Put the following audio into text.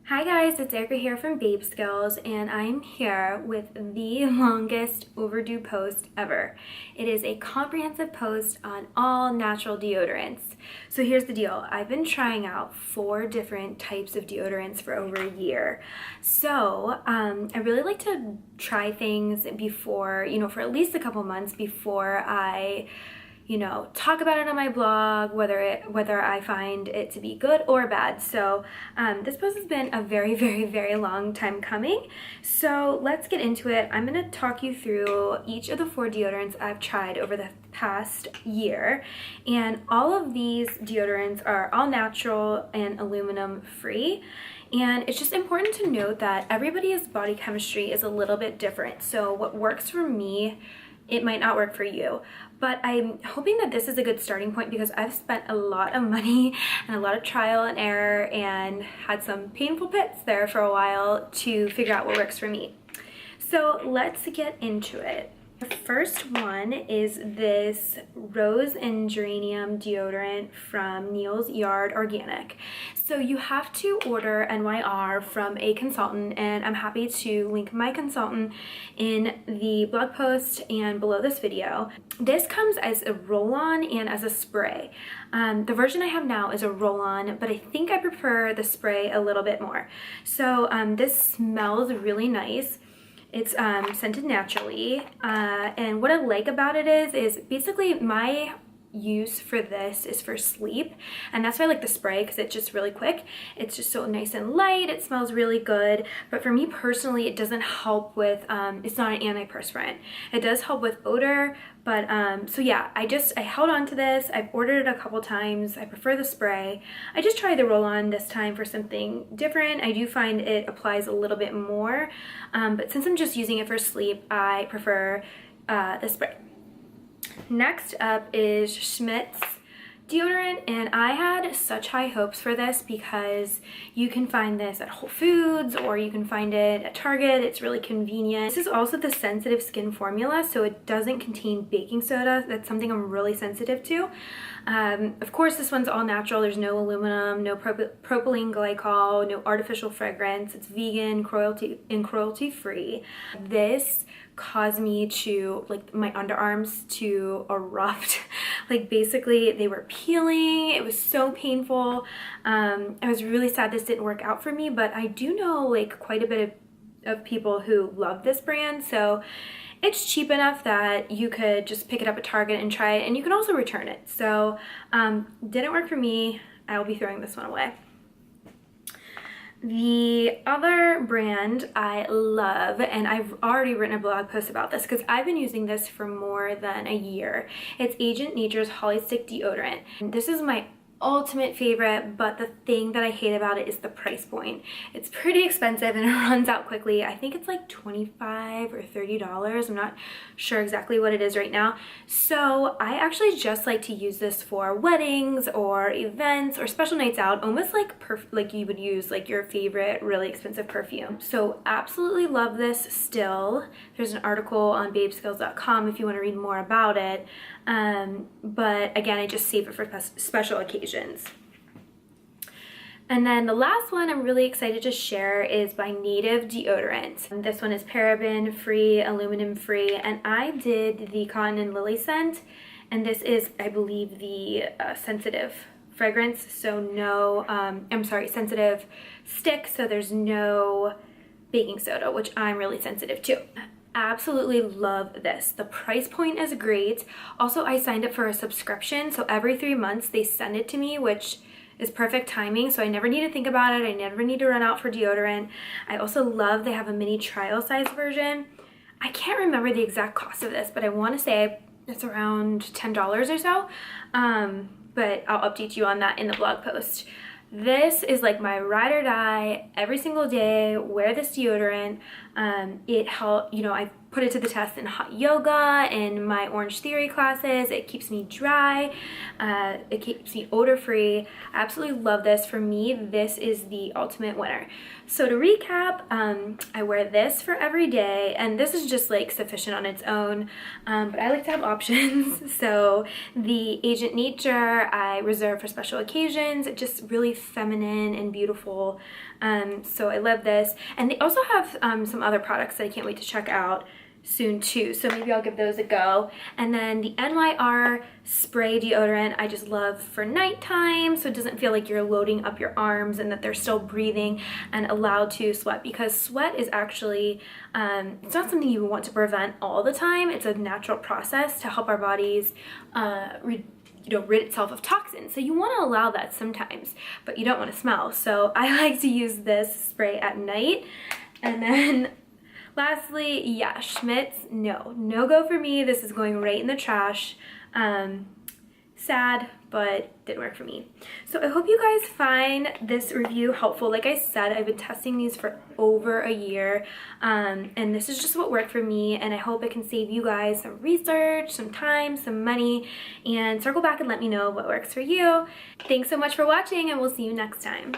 Hi guys, it's Erica here from Babe Skills, and I'm here with the longest overdue post ever. It is a comprehensive post on all natural deodorants. So here's the deal. I've been trying out 4 different types of deodorants for over a year. So I really like to try things before, for at least a couple months before I talk about it on my blog, whether I find it to be good or bad. So this post has been a very, very, very long time coming. So let's get into it. I'm going to talk you through each of the 4 deodorants I've tried over the past year. And all of these deodorants are all natural and aluminum free. And it's just important to note that everybody's body chemistry is a little bit different. So what works for me, it might not work for you. But I'm hoping that this is a good starting point because I've spent a lot of money and a lot of trial and error and had some painful pits there for a while to figure out what works for me. So let's get into it. The first one is this Rose and Geranium deodorant from Neals Yard Organic. So you have to order NYR from a consultant, and I'm happy to link my consultant in the blog post and below this video. This comes as a roll-on and as a spray. The version I have now is a roll-on, but I think I prefer the spray a little bit more. So this smells really nice. It's scented naturally, and what I like about it is basically my use for this is for sleep, and that's why I like the spray because it's just really quick. It's just so nice and light. It smells really good, but for me personally, it doesn't help with, it's not an antiperspirant. It does help with odor, but so yeah, I held on to this. I've ordered it a couple times. I prefer the spray. I just tried the roll-on this time for something different. I do find it applies a little bit more, but since I'm just using it for sleep, I prefer the spray. Next up is Schmitz deodorant, and I had such high hopes for this because you can find this at Whole Foods or you can find it at Target. It's really convenient. This is also the sensitive skin formula, so it doesn't contain baking soda. That's something I'm really sensitive to. Of course, this one's all natural. There's no aluminum, no propylene glycol, no artificial fragrance. It's vegan, cruelty free. This caused me to, my underarms to erupt. Basically they were peeling. It was so painful. I was really sad this didn't work out for me, but I do know quite a bit of people who love this brand, so it's cheap enough that you could just pick it up at Target and try it, and you can also return it. So didn't work for me. I will be throwing this one away. The other brand I love, and I've already written a blog post about this because I've been using this for more than a year. It's Agent Nature's Holly Stick deodorant. This is my ultimate favorite, but the thing that I hate about it is the price point. It's pretty expensive and it runs out quickly. I think it's like $25 or $30. I'm not sure exactly what it is right now. So I actually just like to use this for weddings or events or special nights out, almost like you would use your favorite really expensive perfume. So absolutely love this still. There's an article on babeskills.com if you want to read more about it. But again, I just save it for special occasions. And then the last one I'm really excited to share is by Native Deodorant. This one is paraben free, aluminum free, and I did the Cotton and Lily scent, and this is, I believe, the sensitive fragrance, so no, sensitive stick, so there's no baking soda, which I'm really sensitive to. Absolutely love this. The price point is great. Also, I signed up for a subscription, so every 3 months they send it to me, which is perfect timing, so I never need to think about it. I never need to run out for deodorant. I also love they have a mini trial size version. I can't remember the exact cost of this, but I want to say it's around $10 or so, but I'll update you on that in the blog post. This is my ride or die every single day. Wear this deodorant. It helped, I've put it to the test in hot yoga, in my Orange Theory classes. It keeps me dry, it keeps me odor free. I absolutely love this. For me, this is the ultimate winner. So to recap, I wear this for every day, and this is just like sufficient on its own, but I like to have options. So the Agent Nature I reserve for special occasions, just really feminine and beautiful. So I love this, and they also have some other products that I can't wait to check out soon too, so maybe I'll give those a go. And then the NYR spray deodorant I just love for nighttime, so it doesn't feel like you're loading up your arms and that they're still breathing and allowed to sweat, because sweat is actually it's not something you want to prevent all the time. It's a natural process to help our bodies rid itself of toxins. So you want to allow that sometimes, but you don't want to smell. So I like to use this spray at night. And then lastly, yeah, Schmitz, no go for me. This is going right in the trash. Sad, but didn't work for me. So I hope you guys find this review helpful. Like I said, I've been testing these for over a year, and this is just what worked for me, and I hope it can save you guys some research, some time, some money, and circle back and let me know what works for you. Thanks so much for watching, and we'll see you next time.